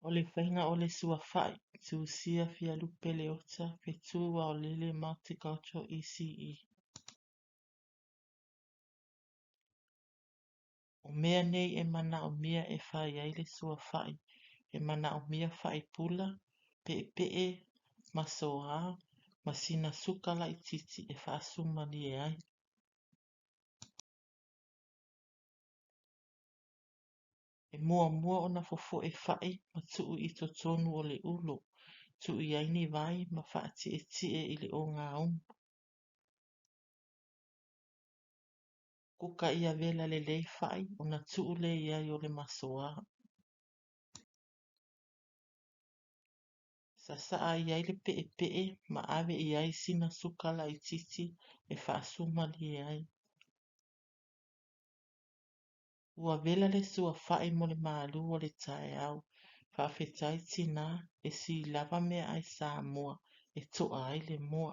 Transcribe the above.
O le whainga o le sua whai, tu sia fia lupe le ota, pe tu wa o lele Multicultural ECE. O mea nei e mana o mia e whai ai le sua whai, e mana o mia whai pula, pe e, masoa, masina sukala i titi e whaasuma ni e ai. E mua o na fofo e whai, ma tuu i to tonu o le ulo, tuu i aini vai, ma whaati e tie i le o ngā Kuka ia vela le lei whai, o na tuu le ia o le masoa. Sa saa i ai le pe e, ma ave i ai sina sukala i titi, e whaasuma li e ai. Ua vela le sua whai mo le maalu o le tae au, whawhetai tina, e si lava mea ai sa mua, e toa ai le mua.